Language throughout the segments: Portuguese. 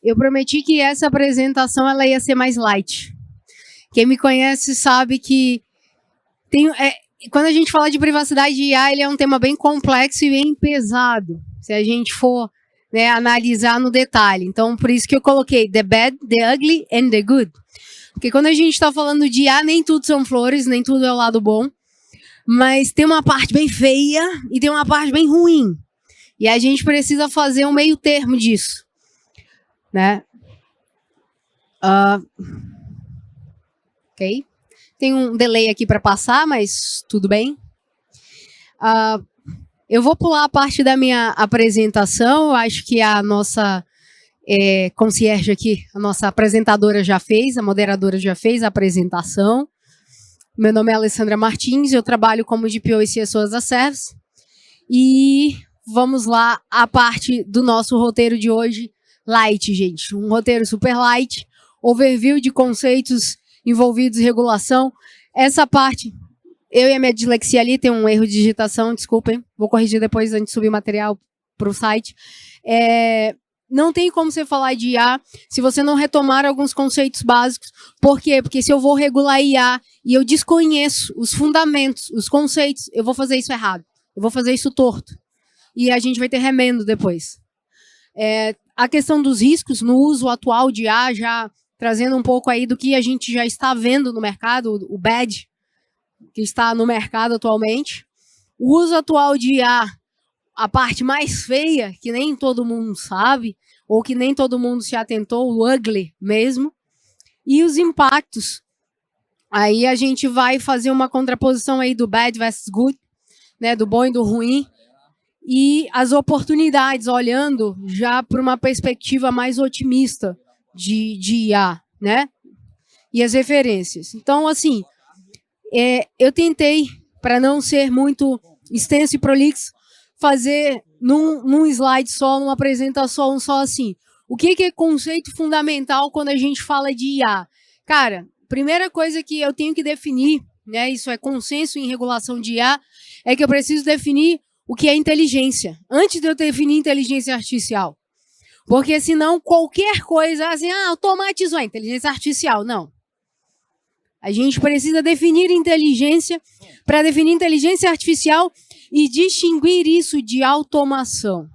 Eu prometi que essa apresentação ela ia ser mais light. Quem me conhece sabe que quando a gente fala de privacidade de IA, ele é um tema bem complexo e bem pesado, se a gente for, né, analisar no detalhe. Então, por isso que eu coloquei the bad, the ugly and the good. Porque quando a gente está falando de IA, nem tudo são flores, nem tudo é o lado bom. Mas tem uma parte bem feia e tem uma parte bem ruim. E a gente precisa fazer um meio termo disso, né? Ok. Tem um delay aqui para passar, mas tudo bem. Eu vou pular a parte da minha apresentação. Eu acho que a nossa concierge aqui, a nossa apresentadora já fez, a moderadora já fez a apresentação. Meu nome é Alessandra Martins, eu trabalho como DPO e CSO as a Service. E vamos lá, a parte do nosso roteiro de hoje, light, gente. Um roteiro super light, overview de conceitos envolvidos em regulação. Essa parte, eu e a minha dislexia ali, tem um erro de digitação, desculpem. Vou corrigir depois antes de subir material para o site. Não tem como você falar de IA se você não retomar alguns conceitos básicos. Por quê? Porque se eu vou regular IA e eu desconheço os fundamentos, os conceitos, eu vou fazer isso errado. Eu vou fazer isso torto. E a gente vai ter remendo depois. A questão dos riscos no uso atual de IA, já trazendo um pouco aí do que a gente já está vendo no mercado, o bad que está no mercado atualmente. O uso atual de IA, a parte mais feia, que nem todo mundo sabe, ou que nem todo mundo se atentou, o ugly mesmo, e os impactos. Aí a gente vai fazer uma contraposição aí do bad versus good, né, do bom e do ruim, e as oportunidades, olhando já para uma perspectiva mais otimista de IA, né, e as referências. Então, assim, eu tentei, para não ser muito extenso e prolixo, fazer num slide só, numa apresentação só assim. O que é conceito fundamental quando a gente fala de IA? Cara, primeira coisa que eu tenho que definir, né, isso é consenso em regulação de IA, é que eu preciso definir o que é inteligência, antes de eu definir inteligência artificial. Porque senão qualquer coisa, assim, automatizou a inteligência artificial. Não. A gente precisa definir inteligência, para definir inteligência artificial e distinguir isso de automação.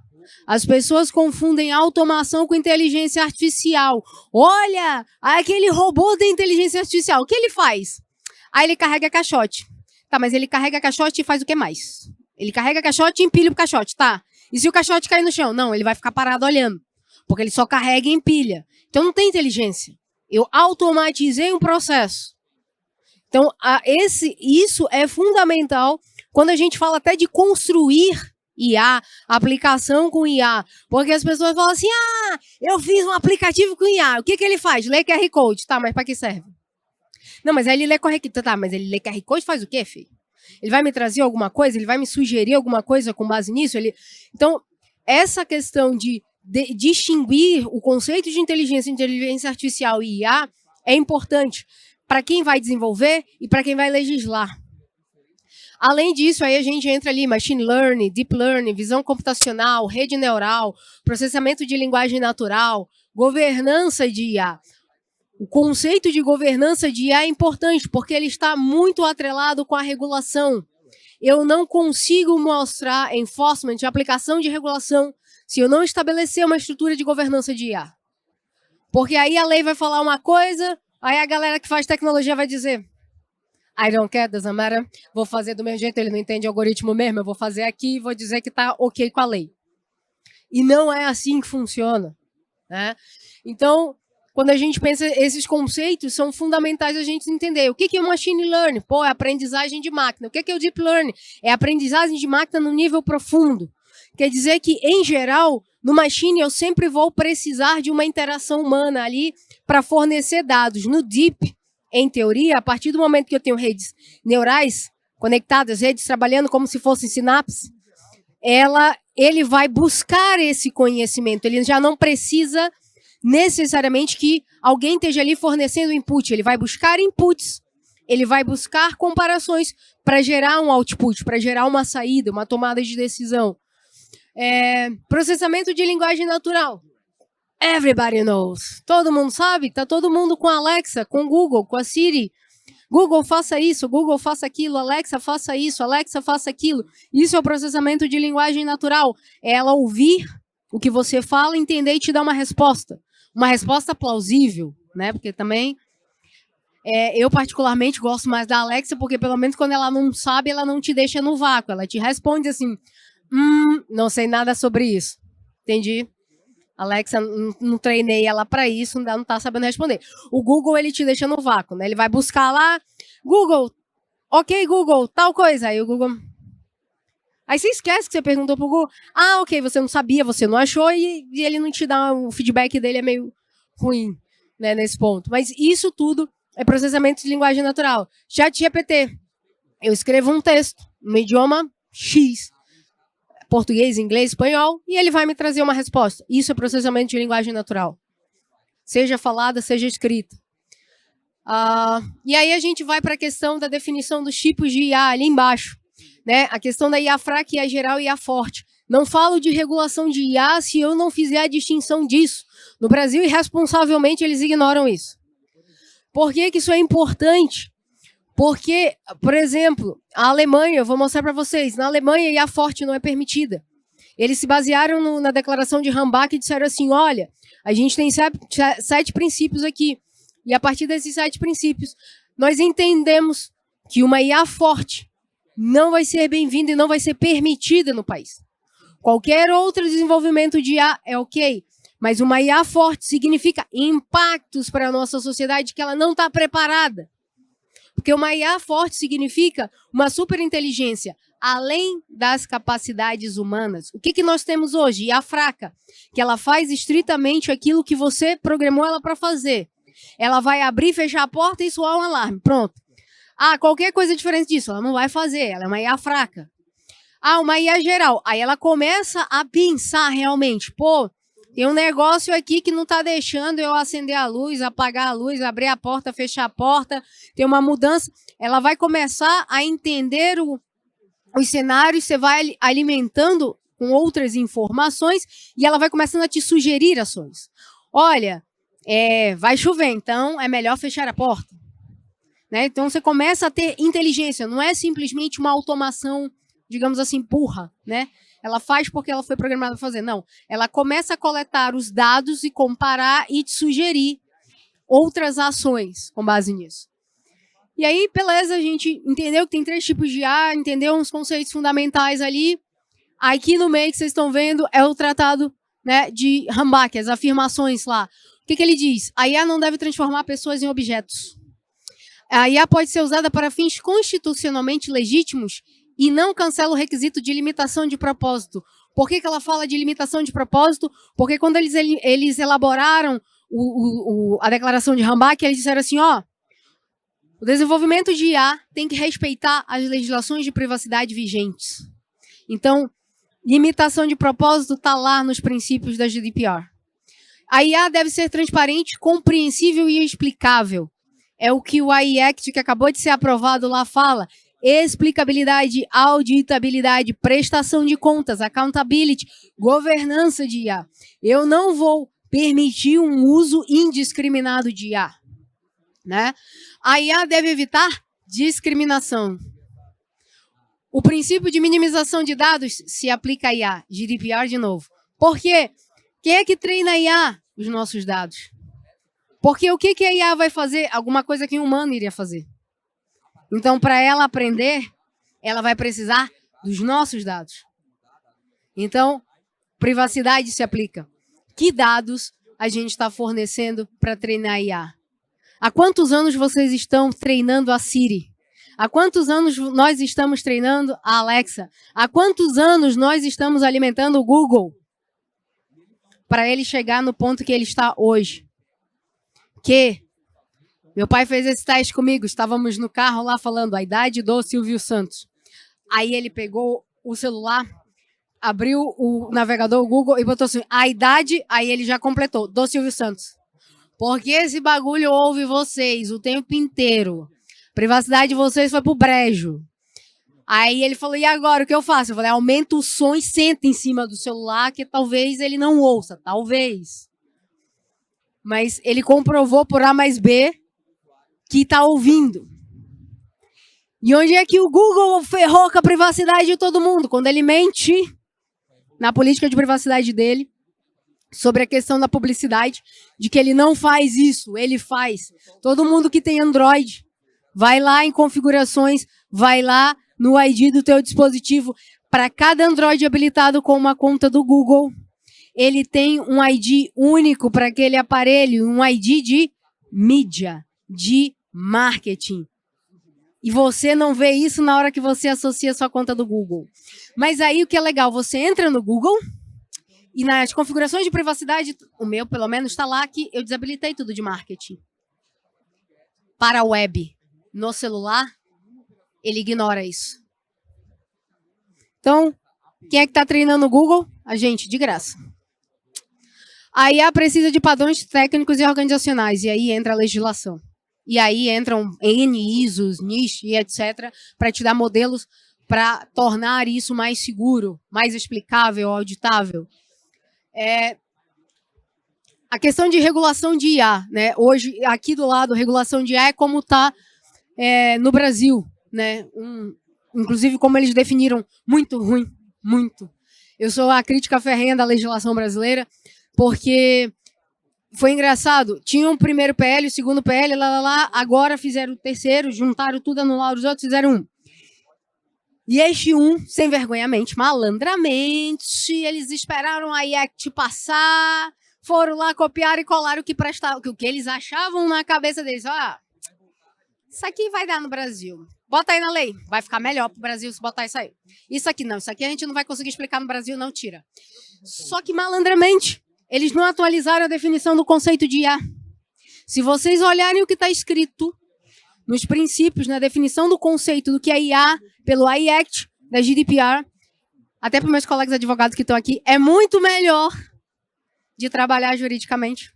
As pessoas confundem automação com inteligência artificial. Olha, aquele robô da inteligência artificial, o que ele faz? Aí ele carrega caixote. Tá, mas ele carrega caixote e faz o que mais? Ele carrega caixote e empilha o caixote, tá? E se o caixote cair no chão? Não, ele vai ficar parado olhando, porque ele só carrega e empilha. Então não tem inteligência. Eu automatizei um processo. Então, isso é fundamental quando a gente fala até de construir IA, aplicação com IA. Porque as pessoas falam assim, eu fiz um aplicativo com IA. O que ele faz? Lê QR Code. Tá, mas para que serve? Não, mas aí ele lê QR Code. Tá, mas ele lê QR Code faz o quê, filho? Ele vai me trazer alguma coisa? Ele vai me sugerir alguma coisa com base nisso? Então, essa questão de distinguir o conceito de inteligência artificial e IA é importante para quem vai desenvolver e para quem vai legislar. Além disso, aí a gente entra ali, machine learning, deep learning, visão computacional, rede neural, processamento de linguagem natural, governança de IA. O conceito de governança de IA é importante, porque ele está muito atrelado com a regulação. Eu não consigo mostrar enforcement, aplicação de regulação, se eu não estabelecer uma estrutura de governança de IA. Porque aí a lei vai falar uma coisa, aí a galera que faz tecnologia vai dizer I don't care, doesn't matter, vou fazer do mesmo jeito, ele não entende algoritmo mesmo, eu vou fazer aqui e vou dizer que está ok com a lei. E não é assim que funciona, né? Então, quando a gente pensa, esses conceitos são fundamentais a gente entender. O que é o machine learning? Pô, é aprendizagem de máquina. O que é o deep learning? É aprendizagem de máquina no nível profundo. Quer dizer que, em geral, no machine eu sempre vou precisar de uma interação humana ali para fornecer dados. No deep, em teoria, a partir do momento que eu tenho redes neurais conectadas, redes trabalhando como se fossem sinapses, ele vai buscar esse conhecimento. Ele já não precisa necessariamente que alguém esteja ali fornecendo input. Ele vai buscar inputs, ele vai buscar comparações para gerar um output, para gerar uma saída, uma tomada de decisão. Processamento de linguagem natural. Everybody knows. Todo mundo sabe, tá todo mundo com a Alexa, com o Google, com a Siri. Google, faça isso, Google, faça aquilo, Alexa, faça isso, Alexa, faça aquilo. Isso é o processamento de linguagem natural. É ela ouvir o que você fala, entender e te dar uma resposta. Uma resposta plausível, né? Porque também eu particularmente gosto mais da Alexa, porque pelo menos quando ela não sabe, ela não te deixa no vácuo. Ela te responde assim, não sei nada sobre isso. Entendi. Alexa, não treinei ela para isso, não tá sabendo responder. O Google, ele te deixa no vácuo, né? Ele vai buscar lá, Google, ok, Google, tal coisa. Aí o Google... Aí você esquece que você perguntou pro Google, ok, você não sabia, você não achou, e ele não te dá, o feedback dele é meio ruim, né, nesse ponto. Mas isso tudo é processamento de linguagem natural. ChatGPT, eu escrevo um texto no idioma X, português, inglês, espanhol, e ele vai me trazer uma resposta. Isso é processamento de linguagem natural. Seja falada, seja escrita. E aí a gente vai para a questão da definição dos tipos de IA ali embaixo. Né? A questão da IA fraca, IA geral e IA forte. Não falo de regulação de IA se eu não fizer a distinção disso. No Brasil, irresponsavelmente, eles ignoram isso. Por que isso é importante? Porque, por exemplo, a Alemanha, eu vou mostrar para vocês, na Alemanha, IA forte não é permitida. Eles se basearam na declaração de Rambach e disseram assim, olha, a gente tem 7 princípios aqui, e a partir desses 7 princípios, nós entendemos que uma IA forte não vai ser bem-vinda e não vai ser permitida no país. Qualquer outro desenvolvimento de IA é ok, mas uma IA forte significa impactos para a nossa sociedade que ela não está preparada. Porque uma IA forte significa uma superinteligência além das capacidades humanas. O que nós temos hoje? IA fraca, que ela faz estritamente aquilo que você programou ela para fazer. Ela vai abrir, fechar a porta e soar um alarme. Pronto. Qualquer coisa diferente disso, ela não vai fazer. Ela é uma IA fraca. Uma IA geral. Aí ela começa a pensar realmente. Pô, tem um negócio aqui que não está deixando eu acender a luz, apagar a luz, abrir a porta, fechar a porta. Tem uma mudança. Ela vai começar a entender os cenários, você vai alimentando com outras informações e ela vai começando a te sugerir ações. Olha, vai chover, então é melhor fechar a porta. Né? Então você começa a ter inteligência, não é simplesmente uma automação, digamos assim, burra, né? Ela faz porque ela foi programada para fazer. Não, ela começa a coletar os dados e comparar e te sugerir outras ações com base nisso. E aí, beleza, a gente entendeu que tem 3 tipos de IA, entendeu uns conceitos fundamentais ali. Aqui no meio que vocês estão vendo é o tratado, né, de Rambach, as afirmações lá. O que ele diz? A IA não deve transformar pessoas em objetos. A IA pode ser usada para fins constitucionalmente legítimos e não cancela o requisito de limitação de propósito. Por que ela fala de limitação de propósito? Porque quando eles elaboraram a declaração de Rambach, eles disseram assim, o desenvolvimento de IA tem que respeitar as legislações de privacidade vigentes. Então, limitação de propósito está lá nos princípios da GDPR. A IA deve ser transparente, compreensível e explicável. É o que o AI Act, que acabou de ser aprovado lá, fala. Explicabilidade, auditabilidade, prestação de contas, accountability, governança de IA. Eu não vou permitir um uso indiscriminado de IA. Né? A IA deve evitar discriminação. O princípio de minimização de dados se aplica a IA. GDPR de novo. Por quê? Quem é que treina a IA? Os nossos dados. Porque o que a IA vai fazer? Alguma coisa que um humano iria fazer. Então, para ela aprender, ela vai precisar dos nossos dados. Então, privacidade se aplica. Que dados a gente está fornecendo para treinar a IA? Há quantos anos vocês estão treinando a Siri? Há quantos anos nós estamos treinando a Alexa? Há quantos anos nós estamos alimentando o Google? Para ele chegar no ponto que ele está hoje. Meu pai fez esse teste comigo, estávamos no carro lá falando a idade do Silvio Santos. Aí ele pegou o celular, abriu o navegador, o Google, e botou assim, a idade, aí ele já completou, do Silvio Santos. Porque esse bagulho ouve vocês o tempo inteiro. Privacidade de vocês foi pro brejo. Aí ele falou, e agora, o que eu faço? Eu falei, aumenta o som e senta em cima do celular, que talvez ele não ouça, talvez. mas ele comprovou por A mais B que está ouvindo. E onde é que o Google ferrou com a privacidade de todo mundo? Quando ele mente na política de privacidade dele, sobre a questão da publicidade, de que ele não faz isso, ele faz. Todo mundo que tem Android, vai lá em configurações, vai lá no ID do teu dispositivo. Para cada Android habilitado com uma conta do Google, ele tem um ID único para aquele aparelho, um ID de mídia, de marketing. E você não vê isso na hora que você associa a sua conta do Google. Mas aí o que é legal, você entra no Google e nas configurações de privacidade, o meu pelo menos está lá que eu desabilitei tudo de marketing. Para a web, no celular, ele ignora isso. Então, quem é que está treinando o Google? A gente, de graça. A IA precisa de padrões técnicos e organizacionais, e aí entra a legislação. E aí entram N, ISOs, NIST e etc., para te dar modelos para tornar isso mais seguro, mais explicável, auditável. A questão de regulação de IA, né? Hoje, aqui do lado, regulação de IA é como está no Brasil, né? Inclusive, como eles definiram, muito ruim, muito. Eu sou a crítica ferrenha da legislação brasileira, porque foi engraçado, tinha um primeiro PL, o segundo PL, agora fizeram o terceiro, juntaram tudo, anularam os outros, fizeram um. E este sem vergonhamente, malandramente, eles esperaram a IACT passar, foram lá, copiaram e colaram o que prestava, o que eles achavam na cabeça deles. Isso aqui vai dar no Brasil. Bota aí na lei, vai ficar melhor pro Brasil se botar isso aí. Isso aqui não, isso aqui a gente não vai conseguir explicar no Brasil, não, tira. Só que malandramente, eles não atualizaram a definição do conceito de IA. Se vocês olharem o que está escrito nos princípios, na definição do conceito do que é IA, pelo AI Act, da GDPR, até para meus colegas advogados que estão aqui, é muito melhor de trabalhar juridicamente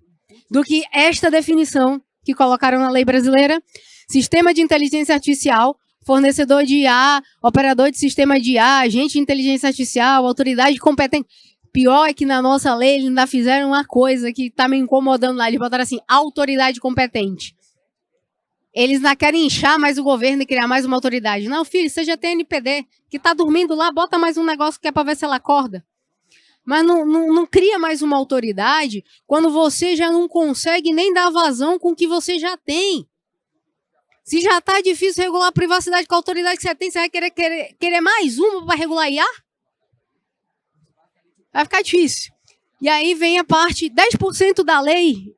do que esta definição que colocaram na lei brasileira. Sistema de inteligência artificial, fornecedor de IA, operador de sistema de IA, agente de inteligência artificial, autoridade competente. Pior é que na nossa lei eles ainda fizeram uma coisa que está me incomodando lá. Eles botaram assim, autoridade competente. Eles não querem inchar mais o governo e criar mais uma autoridade. Não, filho, seja TNPD, que está dormindo lá, bota mais um negócio que é para ver se ela acorda. Mas não cria mais uma autoridade quando você já não consegue nem dar vazão com o que você já tem. Se já está difícil regular a privacidade com a autoridade que você tem, você vai querer mais uma para regular IA? Vai ficar difícil. E aí vem a parte, 10% da lei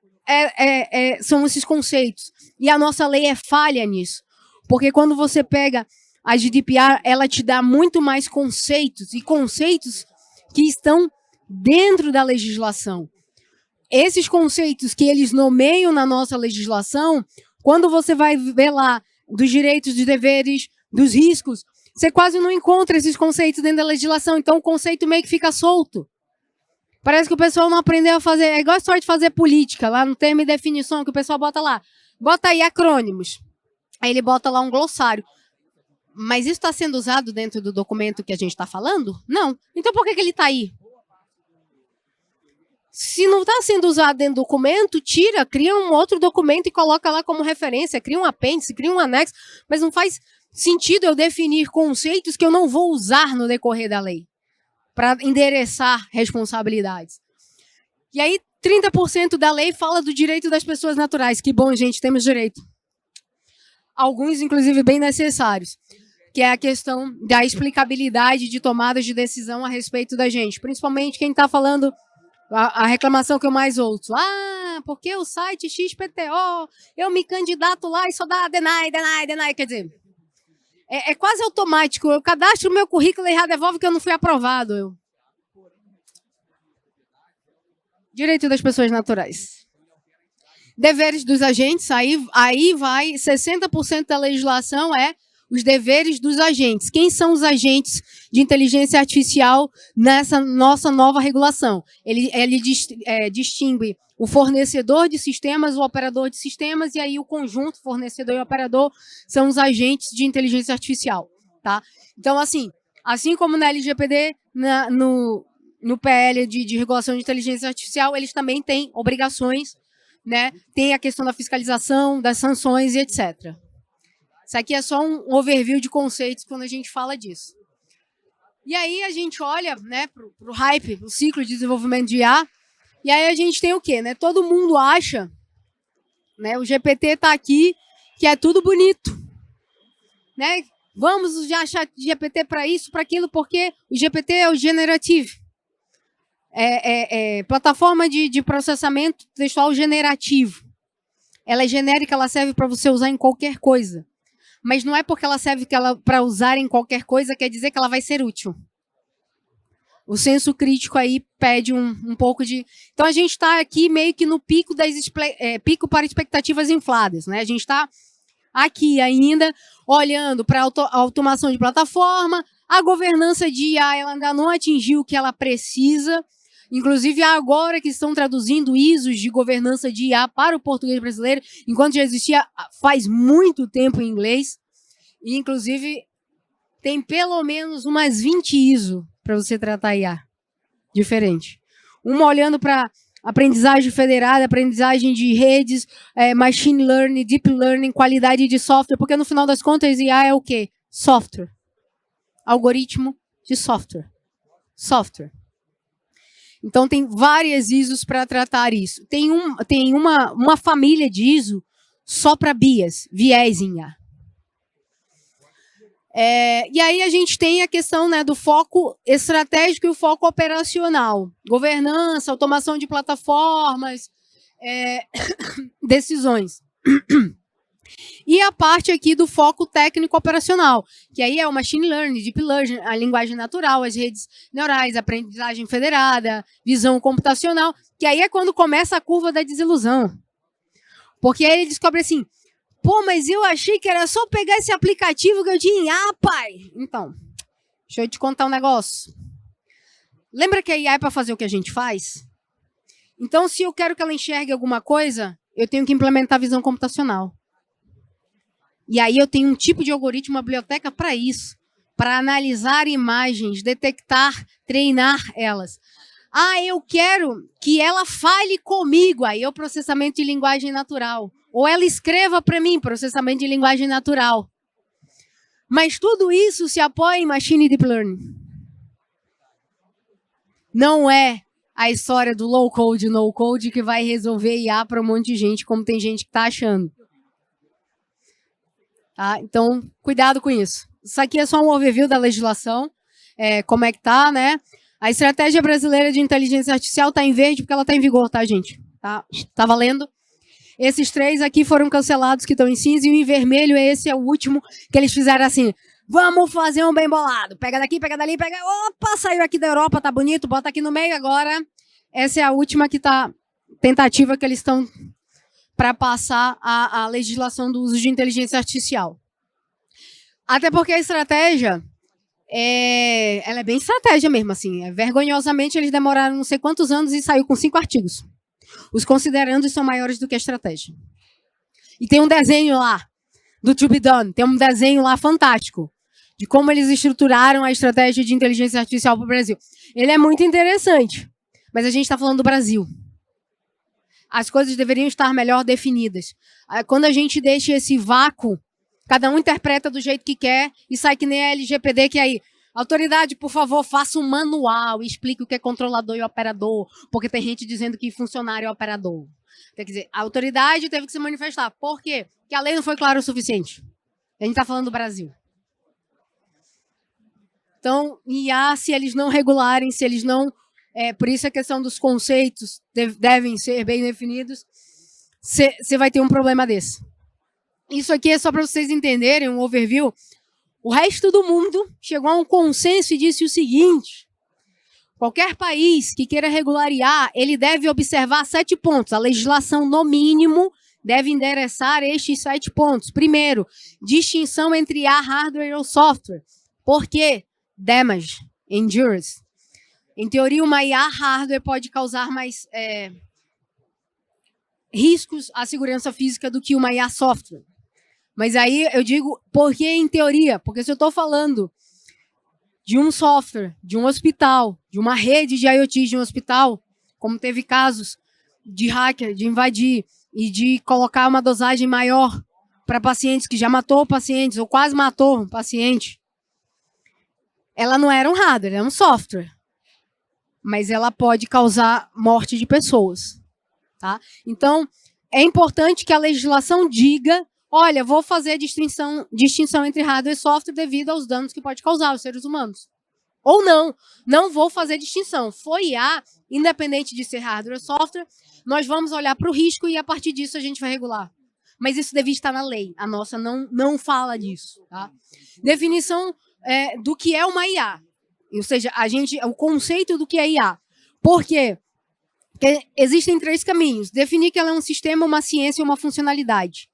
são esses conceitos. E a nossa lei é falha nisso. Porque quando você pega a GDPR, ela te dá muito mais conceitos, e conceitos que estão dentro da legislação. Esses conceitos que eles nomeiam na nossa legislação, quando você vai ver lá dos direitos, dos deveres, dos riscos, você quase não encontra esses conceitos dentro da legislação, então o conceito meio que fica solto. Parece que o pessoal não aprendeu a fazer, é igual a história de fazer política, lá no termo e definição, que o pessoal bota lá. Bota aí acrônimos. Aí ele bota lá um glossário. Mas isso está sendo usado dentro do documento que a gente está falando? Não. Então por que ele está aí? Se não está sendo usado dentro do documento, tira, cria um outro documento e coloca lá como referência, cria um apêndice, cria um anexo, mas não faz sentido eu definir conceitos que eu não vou usar no decorrer da lei, para endereçar responsabilidades. E aí, 30% da lei fala do direito das pessoas naturais. Que bom, gente, temos direito. Alguns, inclusive, bem necessários, que é a questão da explicabilidade de tomadas de decisão a respeito da gente, principalmente quem está falando. A reclamação que eu mais ouço. Porque o site XPTO, eu me candidato lá e só dá deny. Quer dizer, é quase automático. Eu cadastro o meu currículo e já devolvo que eu não fui aprovado. Direito das pessoas naturais. Deveres dos agentes, aí vai, 60% da legislação os deveres dos agentes. Quem são os agentes de inteligência artificial nessa nossa nova regulação? Ele distingue o fornecedor de sistemas, o operador de sistemas, e aí o conjunto fornecedor e operador são os agentes de inteligência artificial. Tá? Então, assim como na LGPD, no PL de regulação de inteligência artificial, eles também têm obrigações né? Tem a questão da fiscalização, das sanções e etc. Isso aqui é só um overview de conceitos quando a gente fala disso. E aí a gente olha, né, para o hype, o ciclo de desenvolvimento de IA, e aí a gente tem o quê? Né? Todo mundo acha, né, o GPT está aqui, que é tudo bonito. Né? Vamos já achar GPT para isso, para aquilo, porque o GPT é o generativo. Plataforma de processamento textual generativo. Ela é genérica, ela serve para você usar em qualquer coisa. Mas não é porque ela serve para usar em qualquer coisa, quer dizer que ela vai ser útil. O senso crítico aí pede um pouco de... Então, a gente está aqui meio que no pico, pico para expectativas infladas. Né? A gente está aqui ainda olhando para a automação de plataforma, a governança de IA ela ainda não atingiu o que ela precisa. Inclusive, agora que estão traduzindo ISOs de governança de IA para o português brasileiro, enquanto já existia faz muito tempo em inglês. E, inclusive, tem pelo menos umas 20 ISO para você tratar IA. Diferente. Uma olhando para aprendizagem federada, aprendizagem de redes, machine learning, deep learning, qualidade de software, porque no final das contas IA é o quê? Software. Algoritmo de software. Software. Então, tem várias ISOs para tratar isso. Tem uma família de ISO só para BIAS, viés em IA. E aí a gente tem a questão, né, do foco estratégico e o foco operacional. Governança, automação de plataformas, decisões. E a parte aqui do foco técnico operacional, que aí é o machine learning, deep learning, a linguagem natural, as redes neurais, aprendizagem federada, visão computacional, que aí é quando começa a curva da desilusão. Porque aí ele descobre assim, pô, mas eu achei que era só pegar esse aplicativo que eu tinha em IA, pai. Então, deixa eu te contar um negócio. Lembra que a IA é para fazer o que a gente faz? Então, se eu quero que ela enxergue alguma coisa, eu tenho que implementar a visão computacional. E aí eu tenho um tipo de algoritmo, uma biblioteca para isso, para analisar imagens, detectar, treinar elas. Ah, eu quero que ela fale comigo, aí é o processamento de linguagem natural. Ou ela escreva para mim, processamento de linguagem natural. Mas tudo isso se apoia em machine deep learning. Não é a história do low code, no code que vai resolver IA para um monte de gente, como tem gente que está achando. Tá? Então, cuidado com isso. Isso aqui é só um overview da legislação, como é que tá, né? A estratégia brasileira de inteligência artificial está em verde porque ela está em vigor, tá, gente? Tá valendo? Esses 3 aqui foram cancelados, que estão em cinza, e o em vermelho, esse é o último que eles fizeram assim, vamos fazer um bem bolado. Pega daqui, pega dali, pega... Opa, saiu aqui da Europa, tá bonito, bota aqui no meio agora. Essa é a última que tá tentativa que eles estão para passar a legislação do uso de inteligência artificial. Até porque a estratégia, ela é bem estratégia mesmo, assim. Vergonhosamente, eles demoraram não sei quantos anos e saiu com 5 artigos. Os considerandos são maiores do que a estratégia. E tem um desenho lá, do To Be Done, tem um desenho lá fantástico, de como eles estruturaram a estratégia de inteligência artificial para o Brasil. Ele é muito interessante, mas a gente está falando do Brasil. As coisas deveriam estar melhor definidas. Quando a gente deixa esse vácuo, cada um interpreta do jeito que quer e sai que nem a LGPD, que aí, autoridade, por favor, faça um manual e explique o que é controlador e operador, porque tem gente dizendo que funcionário é operador. Quer dizer, a autoridade teve que se manifestar. Por quê? Porque a lei não foi clara o suficiente. A gente está falando do Brasil. Então, IA, se eles não regularem, se eles não... por isso a questão dos conceitos devem ser bem definidos, você vai ter um problema desse. Isso aqui é só para vocês entenderem, um overview. O resto do mundo chegou a um consenso e disse o seguinte, qualquer país que queira regular IA, ele deve observar 7 pontos. A legislação, no mínimo, deve endereçar estes 7 pontos. Primeiro, distinção entre IA, hardware ou software. Por quê? Damage, endurance. Em teoria, uma IA hardware pode causar mais riscos à segurança física do que uma IA software. Mas aí eu digo, por que em teoria? Porque se eu estou falando de um software, de um hospital, de uma rede de IoT de um hospital, como teve casos de hacker, de invadir e de colocar uma dosagem maior para pacientes que já matou pacientes ou quase matou um paciente, ela não era um hardware, era um software. Mas ela pode causar morte de pessoas. Tá? Então, é importante que a legislação diga, olha, vou fazer a distinção entre hardware e software devido aos danos que pode causar aos seres humanos. Ou não vou fazer distinção. Foi IA, independente de ser hardware ou software, nós vamos olhar para o risco e a partir disso a gente vai regular. Mas isso deve estar na lei. A nossa não fala disso. Tá? Definição do que é uma IA. Ou seja, o conceito do que é IA. Por quê? Porque existem 3 caminhos. Definir que ela é um sistema, uma ciência ou uma funcionalidade.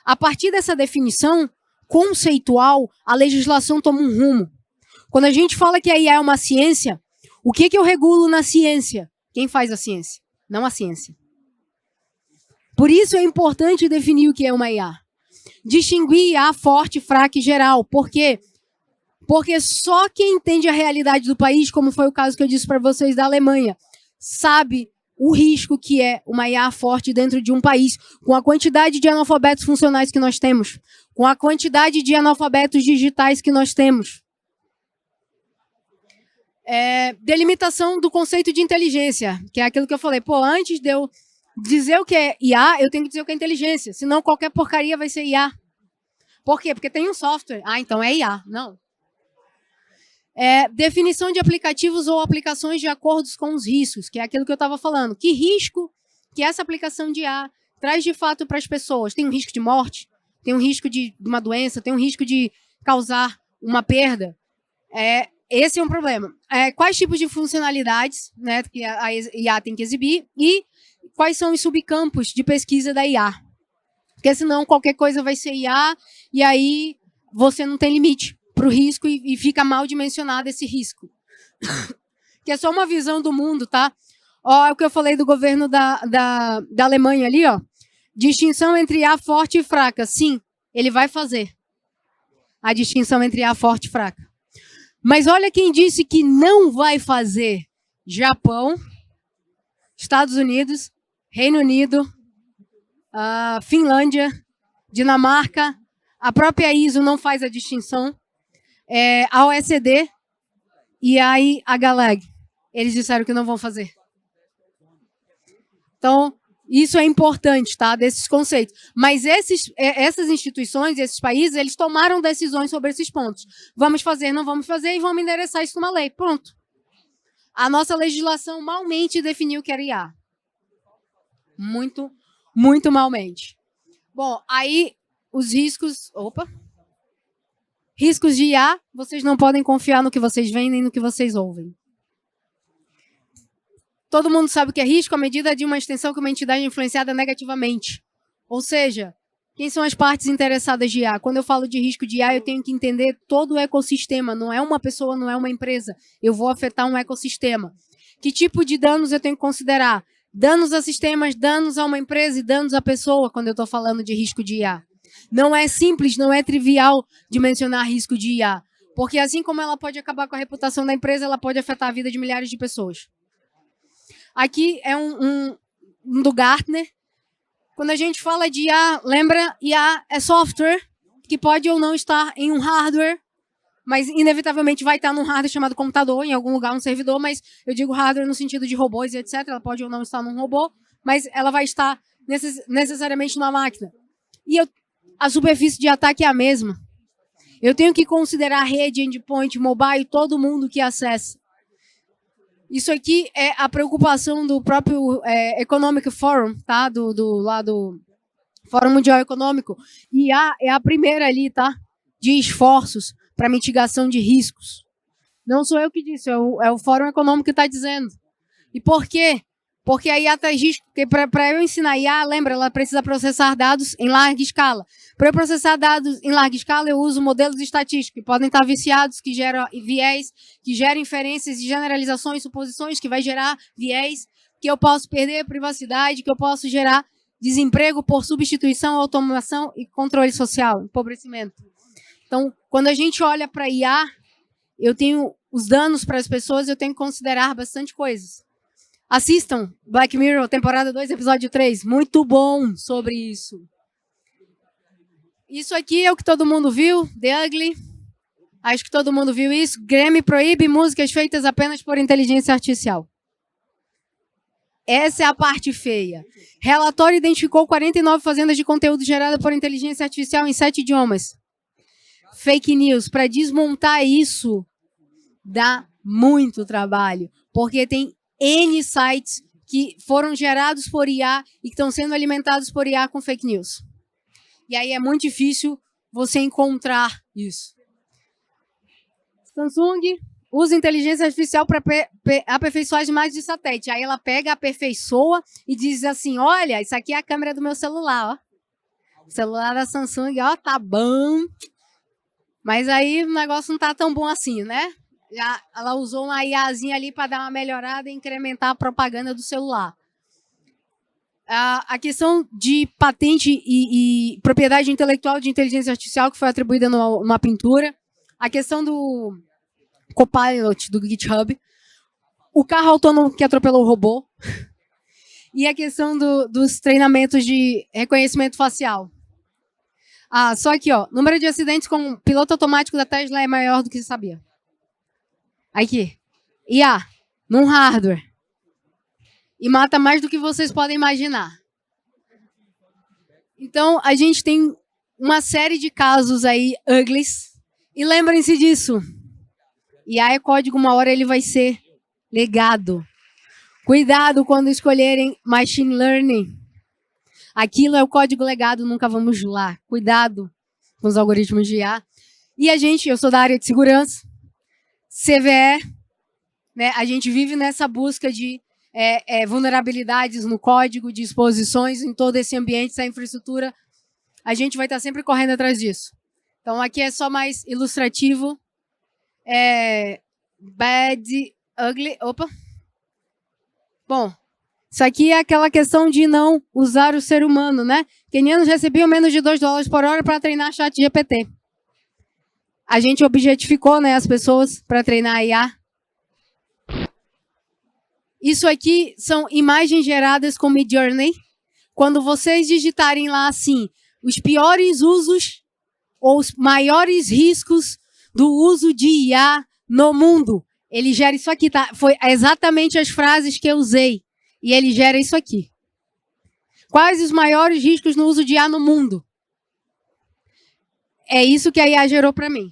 A partir dessa definição conceitual, a legislação toma um rumo. Quando a gente fala que a IA é uma ciência, o que eu regulo na ciência? Quem faz a ciência? Não a ciência. Por isso é importante definir o que é uma IA. Distinguir IA forte, fraca e geral. Por quê? Porque só quem entende a realidade do país, como foi o caso que eu disse para vocês da Alemanha, sabe o risco que é uma IA forte dentro de um país, com a quantidade de analfabetos funcionais que nós temos, com a quantidade de analfabetos digitais que nós temos. Delimitação do conceito de inteligência, que é aquilo que eu falei. Antes de eu dizer o que é IA, eu tenho que dizer o que é inteligência, senão qualquer porcaria vai ser IA. Por quê? Porque tem um software. Então é IA. Não. Definição de aplicativos ou aplicações de acordo com os riscos, que é aquilo que eu estava falando. Que risco que essa aplicação de IA traz de fato para as pessoas? Tem um risco de morte? Tem um risco de uma doença? Tem um risco de causar uma perda? Esse é um problema. Quais tipos de funcionalidades, né, que a IA tem que exibir e quais são os subcampos de pesquisa da IA? Porque senão qualquer coisa vai ser IA e aí você não tem limite para o risco e fica mal dimensionado esse risco. Que é só uma visão do mundo, tá? É o que eu falei do governo da Alemanha ali, ó. Distinção entre IA forte e fraca. Sim, ele vai fazer a distinção entre IA forte e fraca. Mas olha quem disse que não vai fazer. Japão, Estados Unidos, Reino Unido, Finlândia, Dinamarca, a própria ISO não faz a distinção. A OECD e a HLAG. Eles disseram que não vão fazer. Então, isso é importante, tá? Desses conceitos. Mas essas instituições, esses países, eles tomaram decisões sobre esses pontos. Vamos fazer, não vamos fazer, e vamos endereçar isso numa lei. Pronto. A nossa legislação malmente definiu o que era IA. Muito, muito malmente. Bom, aí os riscos... Riscos de IA, vocês não podem confiar no que vocês veem nem no que vocês ouvem. Todo mundo sabe o que é risco à medida de uma extensão que uma entidade é influenciada negativamente. Ou seja, quem são as partes interessadas de IA? Quando eu falo de risco de IA, eu tenho que entender todo o ecossistema. Não é uma pessoa, não é uma empresa. Eu vou afetar um ecossistema. Que tipo de danos eu tenho que considerar? Danos a sistemas, danos a uma empresa e danos à pessoa, quando eu estou falando de risco de IA. Não é simples, não é trivial de mencionar risco de IA. Porque assim como ela pode acabar com a reputação da empresa, ela pode afetar a vida de milhares de pessoas. Aqui é um do Gartner. Quando a gente fala de IA, lembra, IA é software, que pode ou não estar em um hardware, mas inevitavelmente vai estar num hardware chamado computador, em algum lugar, um servidor, mas eu digo hardware no sentido de robôs e etc. Ela pode ou não estar num robô, mas ela vai estar necessariamente numa máquina. E a superfície de ataque é a mesma. Eu tenho que considerar a rede, endpoint, mobile, todo mundo que acessa. Isso aqui é a preocupação do próprio Economic Forum, tá? Lá do Fórum Mundial Econômico. E é a primeira ali, tá? De esforços para mitigação de riscos. Não sou eu que disse, é o Fórum Econômico que está dizendo. E por quê? Porque a IA traz risco, porque para eu ensinar a IA, lembra, ela precisa processar dados em larga escala. Para eu processar dados em larga escala, eu uso modelos estatísticos, que podem estar viciados, que geram viés, que geram inferências e generalizações, suposições, que vai gerar viés, que eu posso perder a privacidade, que eu posso gerar desemprego por substituição, automação e controle social, empobrecimento. Então, quando a gente olha para a IA, eu tenho os danos para as pessoas, eu tenho que considerar bastante coisas. Assistam Black Mirror, temporada 2, episódio 3. Muito bom sobre isso. Isso aqui é o que todo mundo viu, The Ugly. Acho que todo mundo viu isso. Grammy proíbe músicas feitas apenas por inteligência artificial. Essa é a parte feia. Relatório identificou 49 fazendas de conteúdo gerado por inteligência artificial em 7 idiomas. Fake news. Para desmontar isso, dá muito trabalho. Porque tem N sites que foram gerados por IA e que estão sendo alimentados por IA com fake news. E aí é muito difícil você encontrar isso. Samsung usa inteligência artificial para aperfeiçoar as imagens de satélite. Aí ela pega, aperfeiçoa e diz assim, olha, isso aqui é a câmera do meu celular, ó. O celular da Samsung, ó, tá bom. Mas aí o negócio não tá tão bom assim, né? Ela usou uma IAzinha ali para dar uma melhorada e incrementar a propaganda do celular. A questão de patente e propriedade intelectual de inteligência artificial que foi atribuída numa pintura. A questão do Copilot do GitHub. O carro autônomo que atropelou o robô. E a questão dos treinamentos de reconhecimento facial. Só aqui, ó. Número de acidentes com piloto automático da Tesla é maior do que se sabia. Aqui. IA. Num hardware. E mata mais do que vocês podem imaginar. Então, a gente tem uma série de casos aí, uglies. E lembrem-se disso. IA é código, uma hora ele vai ser legado. Cuidado quando escolherem machine learning. Aquilo é o código legado, nunca vamos lá. Cuidado com os algoritmos de IA. E eu sou da área de segurança. CVE, né, a gente vive nessa busca de vulnerabilidades no código, de exposições em todo esse ambiente, essa infraestrutura. A gente vai estar sempre correndo atrás disso. Então, aqui é só mais ilustrativo. Bad, ugly, opa. Bom, isso aqui é aquela questão de não usar o ser humano, né? Quenianos recebiam menos de $2 por hora para treinar chat GPT. A gente objetificou, né, as pessoas para treinar a IA. Isso aqui são imagens geradas com Midjourney. Quando vocês digitarem lá assim, os piores usos ou os maiores riscos do uso de IA no mundo, ele gera isso aqui, tá? Foi exatamente as frases que eu usei. E ele gera isso aqui. Quais os maiores riscos no uso de IA no mundo? É isso que a IA gerou para mim.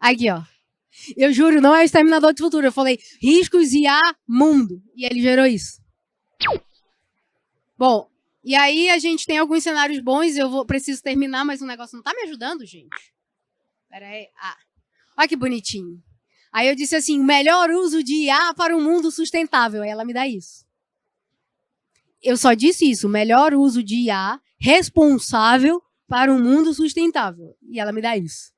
Aqui, ó. Eu juro, não é o Exterminador do Futuro. Eu falei, riscos IA mundo. E ele gerou isso. Bom, e aí a gente tem alguns cenários bons. Preciso terminar, mas o negócio não tá me ajudando, gente. Pera aí. Olha que bonitinho. Aí eu disse assim, melhor uso de IA para um mundo sustentável. Aí ela me dá isso. Eu só disse isso, melhor uso de IA responsável para um mundo sustentável. E ela me dá isso.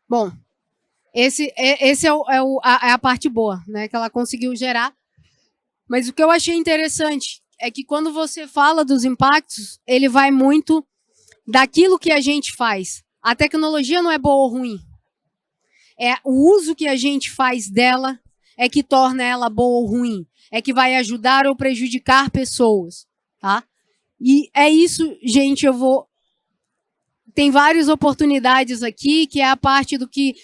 Bom, esse é a parte boa, né, que ela conseguiu gerar. Mas o que eu achei interessante é que quando você fala dos impactos, ele vai muito daquilo que a gente faz. A tecnologia não é boa ou ruim. É o uso que a gente faz dela é que torna ela boa ou ruim. É que vai ajudar ou prejudicar pessoas, tá? E é isso, gente, tem várias oportunidades aqui, que é a parte do que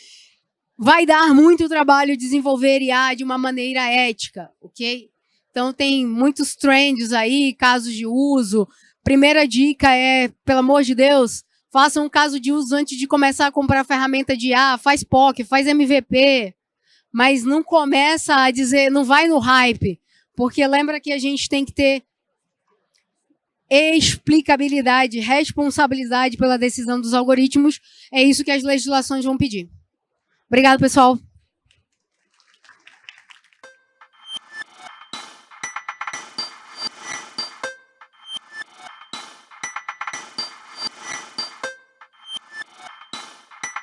vai dar muito trabalho desenvolver IA de uma maneira ética, ok? Então, tem muitos trends aí, casos de uso. Primeira dica é, pelo amor de Deus, faça um caso de uso antes de começar a comprar ferramenta de IA, faz POC, faz MVP, mas não começa a dizer, não vai no hype, porque lembra que a gente tem que ter explicabilidade, responsabilidade pela decisão dos algoritmos. É isso que as legislações vão pedir. Obrigado, pessoal.